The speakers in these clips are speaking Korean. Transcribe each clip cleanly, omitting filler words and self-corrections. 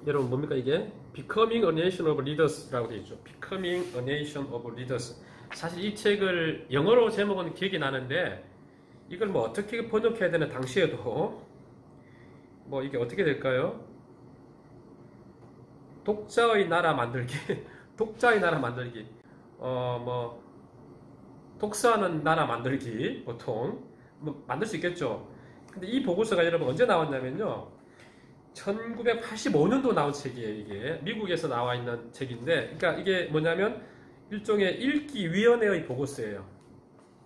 여러분 뭡니까 이게? Becoming a Nation of Leaders라고 되어 있죠. Becoming a Nation of Leaders. 사실 이 책을 영어로 제목은 기억이 나는데 이걸 뭐 어떻게 번역해야 되나 당시에도 뭐 이게 어떻게 될까요? 독자의 나라 만들기 독자의 나라 만들기 뭐 독서하는 나라 만들기 보통 뭐 만들 수 있겠죠. 근데 이 보고서가 여러분 언제 나왔냐면요 1985년도 나온 책이에요. 이게 미국에서 나와 있는 책인데 그러니까 이게 뭐냐면 일종의 읽기위원회의 보고서예요.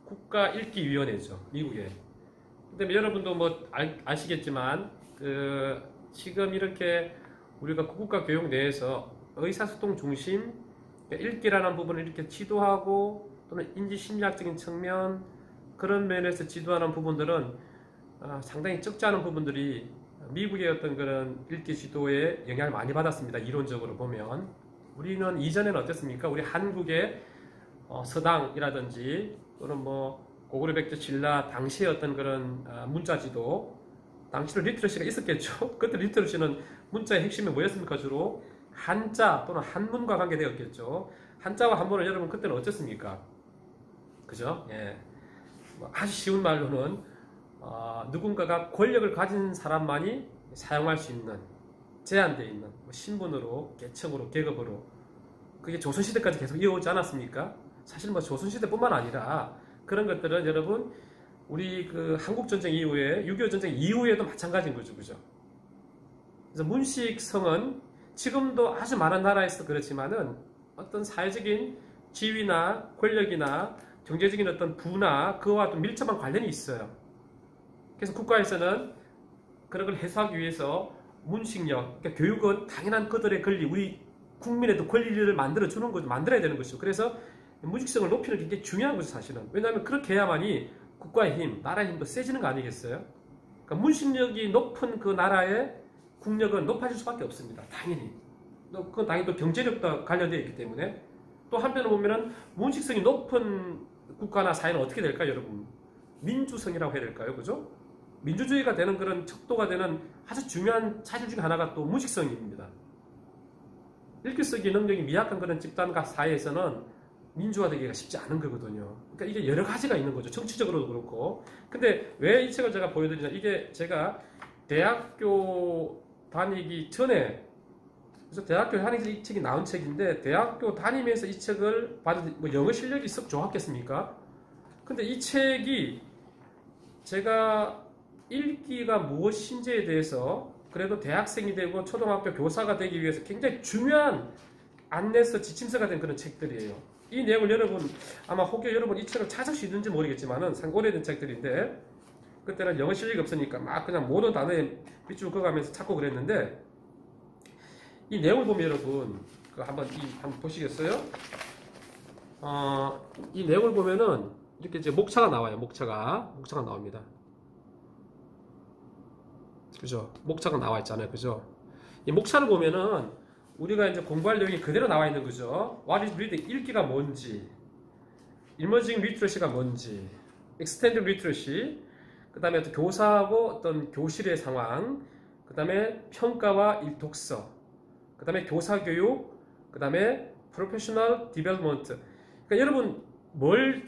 국가 읽기위원회죠 미국에. 근데 여러분도 뭐 아시겠지만 지금 이렇게 우리가 국가 교육 내에서 의사소통 중심 읽기라는 부분을 이렇게 지도하고 또는 인지심리학적인 측면 그런 면에서 지도하는 부분들은 상당히 적지 않은 부분들이 미국의 어떤 그런 읽기 지도에 영향을 많이 받았습니다. 이론적으로 보면 우리는 이전에는 어땠습니까? 우리 한국의 서당이라든지 또는 뭐 고구려백제 신라 당시의 어떤 그런 문자 지도 당시로 리트러시가 있었겠죠. 그때 리트러시는 문자의 핵심이 뭐였습니까? 주로 한자 또는 한문과 관계되었겠죠. 한자와 한문을 여러분 그때는 어땠습니까? 그죠? 예. 뭐 아주 쉬운 말로는 누군가가 권력을 가진 사람만이 사용할 수 있는 제한되어 있는 뭐 신분으로, 계층으로, 계급으로 그게 조선시대까지 계속 이어오지 않았습니까? 사실 뭐 조선시대뿐만 아니라 그런 것들은 여러분 우리 그 한국전쟁 이후에 6.25 전쟁 이후에도 마찬가지인 거죠. 그죠? 그래서 문식성은 지금도 아주 많은 나라에서 그렇지만은 어떤 사회적인 지위나 권력이나 경제적인 어떤 부나 그와 또 밀접한 관련이 있어요. 그래서 국가에서는 그런 걸 해소하기 위해서 문식력, 그러니까 교육은 당연한 그들의 권리, 우리 국민의 권리를 만들어주는 거죠. 만들어야 되는 것이죠. 그래서 문식성을 높이는 게 굉장히 중요한 거죠, 사실은. 왜냐하면 그렇게 해야만이 국가의 힘, 나라의 힘도 세지는 거 아니겠어요? 그러니까 문식력이 높은 그 나라의 국력은 높아질 수밖에 없습니다. 당연히. 그건 당연히 또 경제력도 관련되어 있기 때문에. 또 한편으로 보면은 문식성이 높은 국가나 사회는 어떻게 될까요, 여러분? 민주성이라고 해야 될까요? 그죠? 민주주의가 되는 그런 척도가 되는 아주 중요한 차질 중에 하나가 또 문식성입니다. 읽기 쓰기 능력이 미약한 그런 집단과 사회에서는 민주화되기가 쉽지 않은 거거든요. 그러니까 이게 여러 가지가 있는 거죠. 정치적으로도 그렇고. 근데 왜 이 책을 제가 보여드리냐. 이게 제가 대학교 다니기 전에, 그래서 대학교 다니면서 이 책이 나온 책인데, 대학교 다니면서 이 책을 받은, 뭐 영어 실력이 썩 좋았겠습니까? 근데 이 책이 제가 읽기가 무엇인지에 대해서 그래도 대학생이 되고 초등학교 교사가 되기 위해서 굉장히 중요한 안내서, 지침서가 된 그런 책들이에요. 이 내용을 여러분, 아마 혹여 여러분 이 책을 찾을 수 있는지 모르겠지만은 상당히 오래된 책들인데, 그때는 영어 실력이 없으니까 막 그냥 모든 단어에 밑줄 그어가면서 찾고 그랬는데, 이 내용을 보면 여러분, 한번 보시겠어요? 이 내용을 보면은 이렇게 이제 목차가 나와요. 목차가 나옵니다. 그죠? 목차가 나와 있잖아요. 그죠? 이 목차를 보면은 우리가 이제 공부할 내용이 그대로 나와 있는 거죠. What is reading? 읽기가 뭔지, Emerging Literacy가 뭔지, Extended Literacy, 그 다음에 교사하고 어떤 교실의 상황, 그 다음에 평가와 독서, 그 다음에 교사교육, 그 다음에 Professional Development. 그러니까 여러분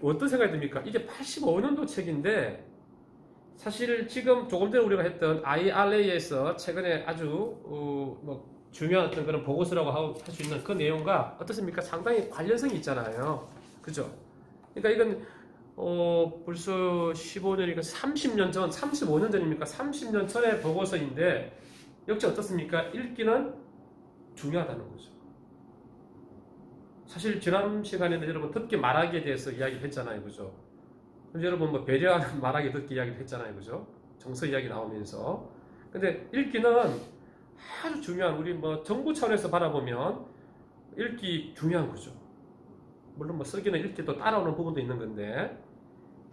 어떤 생각이 듭니까? 이게 85년도 책인데 사실 지금 조금 전에 우리가 했던 IRA에서 최근에 아주 뭐 중요한 어떤 그런 보고서라고 할 수 있는 그 내용과 어떻습니까? 상당히 관련성이 있잖아요. 그죠? 그러니까 이건 벌써 15년이니까 30년 전, 35년 전입니까? 30년 전의 보고서인데 역시 어떻습니까? 읽기는 중요하다는 거죠. 사실 지난 시간에는 여러분 듣기 말하기에 대해서 이야기를 했잖아요. 그죠? 여러분 뭐 배려하는 말하기 듣기 이야기를 했잖아요. 그죠? 정서 이야기 나오면서. 근데 읽기는 아주 중요한, 우리 뭐 정부 차원에서 바라보면 읽기 중요한 거죠. 물론 뭐 쓰기는 읽기 또 따라오는 부분도 있는 건데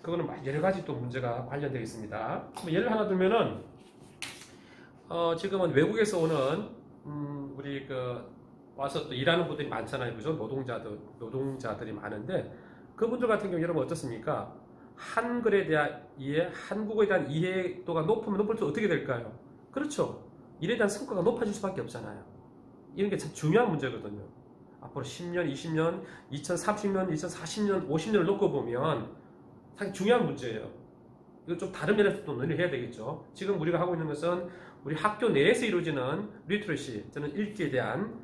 그거는 여러 가지 또 문제가 관련되어 있습니다. 뭐 예를 하나 들면은 지금은 외국에서 오는 우리 와서 또 일하는 분들이 많잖아요. 그죠? 노동자들이 많은데 그분들 같은 경우 여러분 어떻습니까? 한글에 대한 이해, 한국어에 대한 이해도가 높으면 높을수록 어떻게 될까요? 그렇죠. 일에 대한 성과가 높아질 수밖에 없잖아요. 이런 게 참 중요한 문제거든요. 앞으로 10년, 20년, 2030년, 2040년, 50년을 놓고 보면 상당히 중요한 문제예요. 이거 좀 다른 면에서 또 논의를 해야 되겠죠. 지금 우리가 하고 있는 것은 우리 학교 내에서 이루어지는 리터러시, 저는 읽기에 대한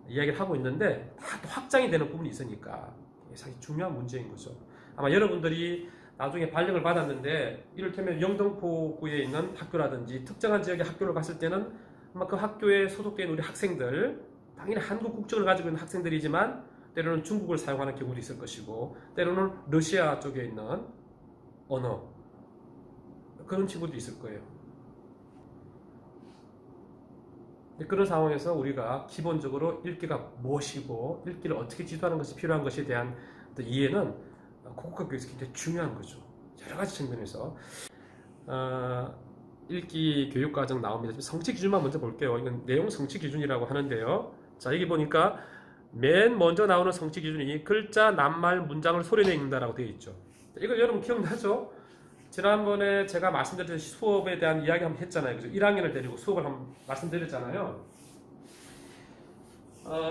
이야기를 하고 있는데 다 확장이 되는 부분이 있으니까 상당히 중요한 문제인 거죠. 아마 여러분들이 나중에 발령을 받았는데 이를테면 영등포구에 있는 학교라든지 특정한 지역의 학교를 갔을 때는 아마 그 학교에 소속된 우리 학생들, 당연히 한국 국적을 가지고 있는 학생들이지만 때로는 중국을 사용하는 경우도 있을 것이고 때로는 러시아 쪽에 있는 언어, 그런 친구도 있을 거예요. 그런 상황에서 우리가 기본적으로 읽기가 무엇이고 읽기를 어떻게 지도하는 것이 필요한 것에 대한 이해는 고급학 교육에서 굉장히 중요한 거죠. 여러 가지 측면에서 읽기 교육과정 나옵니다. 성취 기준만 먼저 볼게요. 이건 내용 성취 기준이라고 하는데요. 자, 여기 보니까 맨 먼저 나오는 성취 기준이 글자, 낱말, 문장을 소리내 읽는다라고 되어 있죠. 이거 여러분 기억나죠? 지난번에 제가 말씀드렸듯이 수업에 대한 이야기 한번 했잖아요. 그죠? 1학년을 데리고 수업을 한번 말씀드렸잖아요.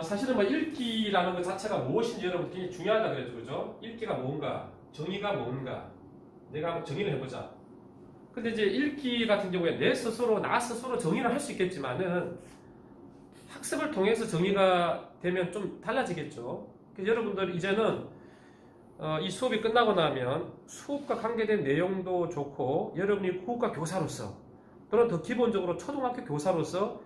사실은 뭐 읽기라는 것 자체가 무엇인지 여러분 굉장히 중요하다 그랬죠. 그죠? 읽기가 뭔가, 정의가 뭔가, 내가 한번 정의를 해보자. 근데 이제 읽기 같은 경우에 내 스스로, 나 스스로 정의를 할 수 있겠지만은 학습을 통해서 정의가 되면 좀 달라지겠죠. 그래서 여러분들 이제는 이 수업이 끝나고 나면 수업과 관계된 내용도 좋고 여러분이 국어과 교사로서 또는 더 기본적으로 초등학교 교사로서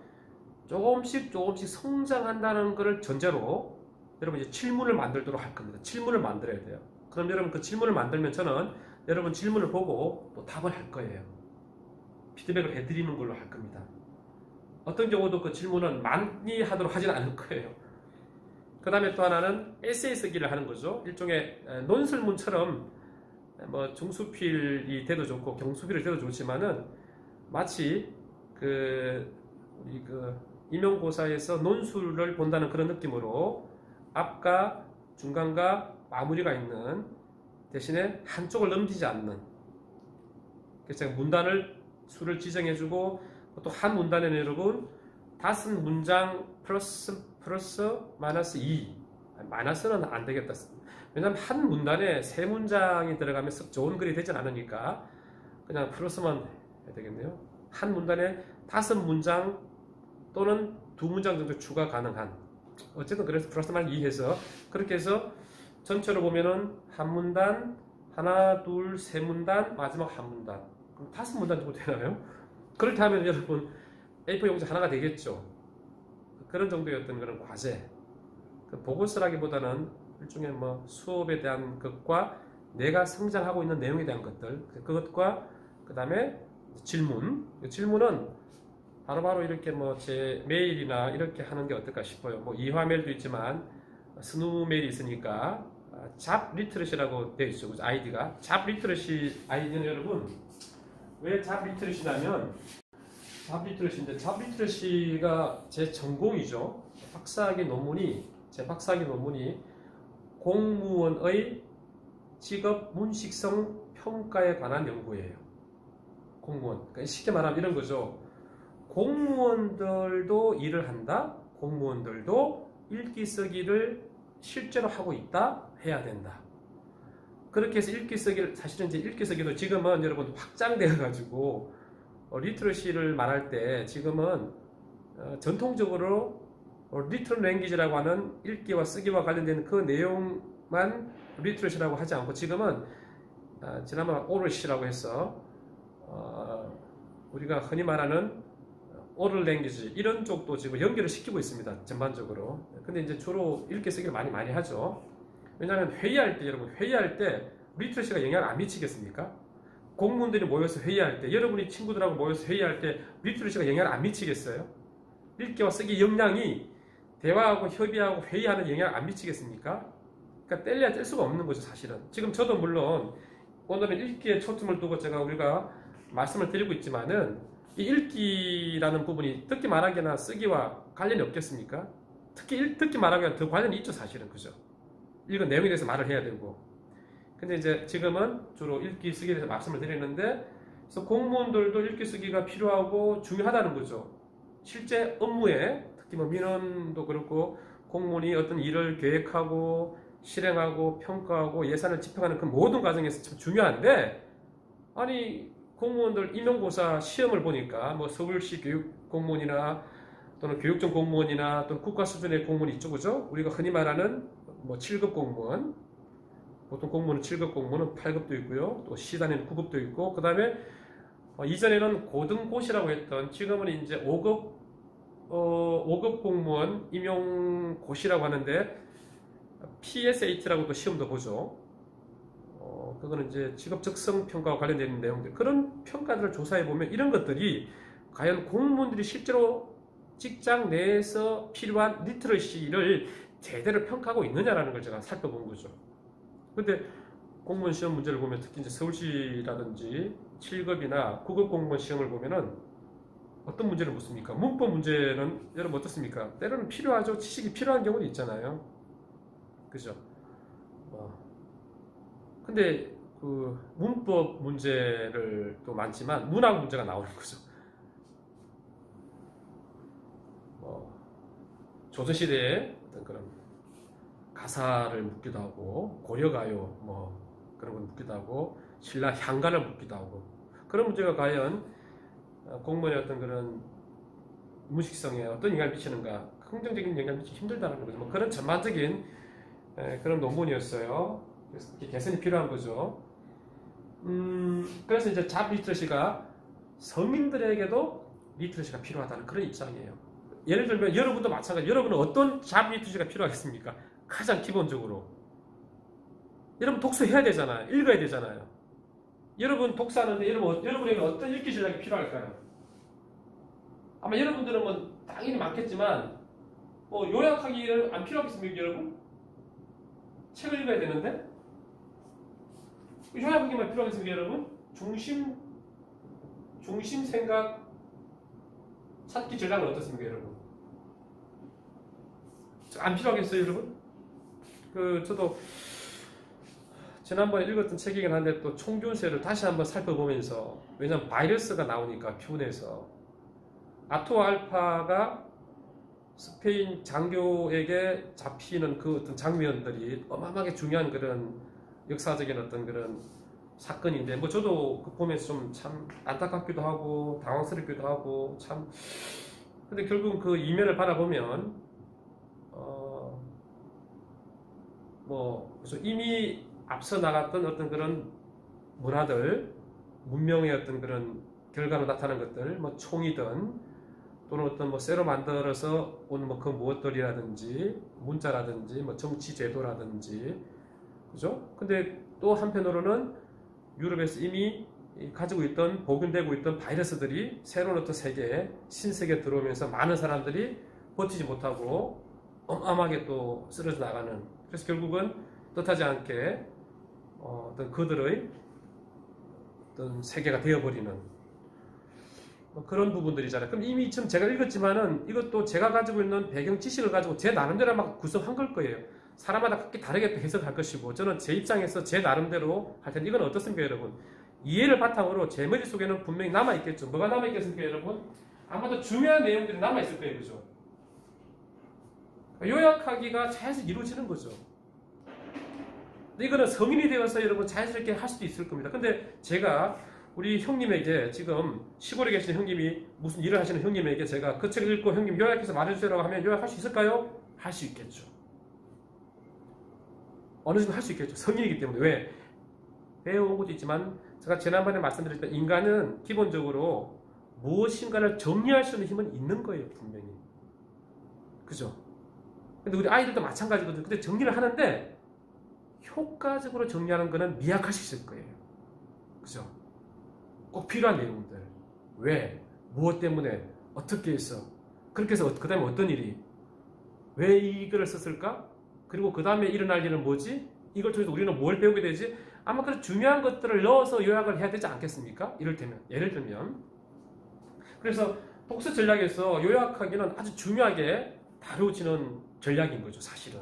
조금씩 성장한다는 것을 전제로 여러분 이제 질문을 만들도록 할 겁니다. 질문을 만들어야 돼요. 그럼 여러분 그 질문을 만들면 저는 여러분 질문을 보고 또 답을 할 거예요. 피드백을 해드리는 걸로 할 겁니다. 어떤 경우도 그 질문은 많이 하도록 하지는 않을 거예요. 그 다음에 또 하나는 에세이 쓰기를 하는 거죠. 일종의 논술문처럼 뭐 중수필이 돼도 좋고 경수필이 돼도 좋지만은 마치 우리 임용고사에서 논술을 본다는 그런 느낌으로 앞과 중간과 마무리가 있는 대신에 한쪽을 넘기지 않는, 그래서 제가 문단을 수를 지정해주고 또 한 문단에는 여러분 5문장 플러스 마이너스 2, 마이너스는 안 되겠다. 왜냐하면 한 문단에 3문장이 들어가면 썩 좋은 글이 되진 않으니까 그냥 플러스만 해야 되겠네요. 한 문단에 5문장 또는 2문장 정도 추가 가능한, 어쨌든 그래서 플러스 마이너스 2 해서 그렇게 해서 전체로 보면은 한 문단, 하나, 둘, 세 문단, 마지막 한 문단. 그럼 5문단 정도 되나요? 그렇다면 여러분 A4 용지 하나가 되겠죠. 그런 정도의 어떤 그런 과제, 보고서라기보다는 일종의 뭐 수업에 대한 것과 내가 성장하고 있는 내용에 대한 것들, 그것과 그 다음에 질문은 바로바로 이렇게 뭐 제 메일이나 이렇게 하는 게 어떨까 싶어요. 뭐 이화 메일도 있지만 스누 메일이 있으니까 잡 리터러시라고 되어 있죠. 아이디가 잡 리터러시 아이디는 여러분 왜 잡 리터러시냐면 잡 리터러시가 제 전공이죠. 제 박사학위 논문이 공무원의 직업 문식성 평가에 관한 연구예요. 공무원. 그러니까 쉽게 말하면 이런 거죠. 공무원들도 일을 한다. 공무원들도 읽기 쓰기를 실제로 하고 있다. 해야 된다. 그렇게 해서 읽기 쓰기를, 사실은 이제 읽기 쓰기도 지금은 여러분 확장되어 가지고 리터러시를 말할 때 지금은 전통적으로 리터럴 랭귀지라고 하는 읽기와 쓰기와 관련된 그 내용만 리터러시라고 하지 않고 지금은 지난번 오럴시라고 해서 우리가 흔히 말하는 오럴 랭귀지 이런 쪽도 지금 연결을 시키고 있습니다. 전반적으로. 근데 이제 주로 읽기 쓰기를 많이 하죠. 왜냐하면 회의할 때 리터러시가 영향을 안 미치겠습니까? 공무원들이 모여서 회의할 때, 여러분이 친구들하고 모여서 회의할 때 리터러시가 영향을 안 미치겠어요? 읽기와 쓰기 역량이 대화하고 협의하고 회의하는 영향을 안 미치겠습니까? 그러니까 뗄래야 뗄 수가 없는 거죠, 사실은. 지금 저도 물론 오늘은 읽기에 초점을 두고 우리가 말씀을 드리고 있지만은 이 읽기라는 부분이 듣기 말하기나 쓰기와 관련이 없겠습니까? 듣기 말하기와 더 관련이 있죠, 사실은. 그죠? 읽은 내용에 대해서 말을 해야 되고. 근데 이제 지금은 주로 읽기 쓰기에 대해서 말씀을 드리는데, 그래서 공무원들도 읽기 쓰기가 필요하고 중요하다는 거죠. 실제 업무에, 특히 뭐 민원도 그렇고 공무원이 어떤 일을 계획하고 실행하고 평가하고 예산을 집행하는 그 모든 과정에서 참 중요한데, 아니 공무원들 임용고사 시험을 보니까 뭐 서울시 교육 공무원이나 또는 교육청 공무원이나 또는 국가 수준의 공무원이 있죠, 그죠? 우리가 흔히 말하는 뭐 7급 공무원, 보통 공무원은 7급 공무원은 8급도 있고요, 또 시단에는 9급도 있고, 그 다음에 이전에는 고등고시라고 했던, 지금은 이제 5급 공무원 임용고시라고 하는데 PSAT라고 또 시험도 보죠. 그거는 이제 직업 적성 평가와 관련된 내용들, 그런 평가들을 조사해 보면 이런 것들이 과연 공무원들이 실제로 직장 내에서 필요한 리터러시를 제대로 평가하고 있느냐라는 걸 제가 살펴본 거죠. 근데 공무원 시험 문제를 보면 특히 이제 서울시라든지 7급이나 9급 공무원 시험을 보면은 어떤 문제를 묻습니까? 문법 문제는 여러분 어떻습니까? 때로는 필요하죠. 지식이 필요한 경우도 있잖아요. 그죠? 근데 그 문법 문제를 또 많지만 문학 문제가 나오는 거죠. 조선시대에 어떤 그런 가사를 묻기도 하고, 고려가요 뭐 그런 걸 묻기도 하고, 신라 향가를 묻기도 하고, 그런 문제가 과연 공무원의 어떤 그런 문식성에 어떤 영향을 미치는가, 긍정적인 영향을 미치기 힘들다는 거죠. 뭐 그런 전반적인 그런 논문이었어요. 그래서 개선이 필요한 거죠. 그래서 이제 잡 리터러시가 서민들에게도 리터러시가 필요하다는 그런 입장이에요. 예를 들면 여러분도 마찬가지. 여러분은 어떤 잡 리터러시가 필요하겠습니까? 가장 기본적으로 여러분 독서해야 되잖아요. 읽어야 되잖아요. 여러분 독서하는데 여러분에게 어떤 읽기 전략이 필요할까요? 아마 여러분들은 뭐 당연히 많겠지만 뭐 요약하기는 안 필요하겠습니까, 여러분? 책을 읽어야 되는데 요약하기만 필요하겠습니까, 여러분? 중심 생각 찾기 전략은 어떻습니까, 여러분? 안 필요하겠어요, 여러분? 저도 지난번에 읽었던 책이긴 한데 또 총균세를 다시 한번 살펴보면서, 왜냐면 바이러스가 나오니까 표본에서 아토 알파가 스페인 장교에게 잡히는 그 어떤 장면들이 어마어마하게 중요한 그런 역사적인 어떤 그런 사건인데, 뭐 저도 그 보면서 좀 참 안타깝기도 하고 당황스럽기도 하고 참. 근데 결국 그 이면을 바라보면 그래서 이미 앞서 나갔던 어떤 그런 문화들, 문명의 어떤 그런 결과로 나타난 것들, 뭐 총이든 또는 어떤 뭐 새로 만들어서 온 뭐 그 무엇들이라든지 문자라든지 뭐 정치 제도라든지, 그죠? 근데 또 한편으로는 유럽에서 이미 가지고 있던, 복원되고 있던 바이러스들이 새로운 어떤 세계, 신세계에 들어오면서 많은 사람들이 버티지 못하고 어마어마하게 또 쓰러져 나가는, 그래서 결국은 뜻하지 않게 어떤 그들의 어떤 세계가 되어버리는 뭐 그런 부분들이잖아요. 그럼 이미 지금 제가 읽었지만은 이것도 제가 가지고 있는 배경 지식을 가지고 제 나름대로 막 구성한 걸 거예요. 사람마다 각기 다르게 해석할 것이고, 저는 제 입장에서 제 나름대로 할 텐데, 이건 어떻습니까, 여러분? 이해를 바탕으로 제 머릿속에는 분명히 남아있겠죠. 뭐가 남아있겠습니까, 여러분? 아마도 중요한 내용들이 남아있을 거예요, 그죠? 요약하기가 자연스럽게 이루어지는 거죠. 근데 이거는 성인이 되어서 여러분 자연스럽게 할 수도 있을 겁니다. 근데 제가 우리 형님에게, 지금 시골에 계시는 형님이, 무슨 일을 하시는 형님에게 제가 그 책을 읽고 형님 요약해서 말해주세요라고 하면 요약할 수 있을까요? 할 수 있겠죠. 어느 정도 할 수 있겠죠. 성인이기 때문에. 왜? 배워온 것도 있지만 제가 지난번에 말씀드렸지만 인간은 기본적으로 무엇인가를 정리할 수 있는 힘은 있는 거예요, 분명히. 그죠? 근데 우리 아이들도 마찬가지거든요. 근데 정리를 하는데 효과적으로 정리하는 거는 미약할 수 있을 거예요. 그죠? 꼭 필요한 내용들. 왜? 무엇 때문에? 어떻게 해서? 그렇게 해서 그 다음에 어떤 일이? 왜 이 글을 썼을까? 그리고 그 다음에 일어날 일은 뭐지? 이걸 통해서 우리는 뭘 배우게 되지? 아마 그런 중요한 것들을 넣어서 요약을 해야 되지 않겠습니까? 이를테면, 예를 들면. 그래서 독서 전략에서 요약하기는 아주 중요하게 다루어지는 전략인 거죠, 사실은.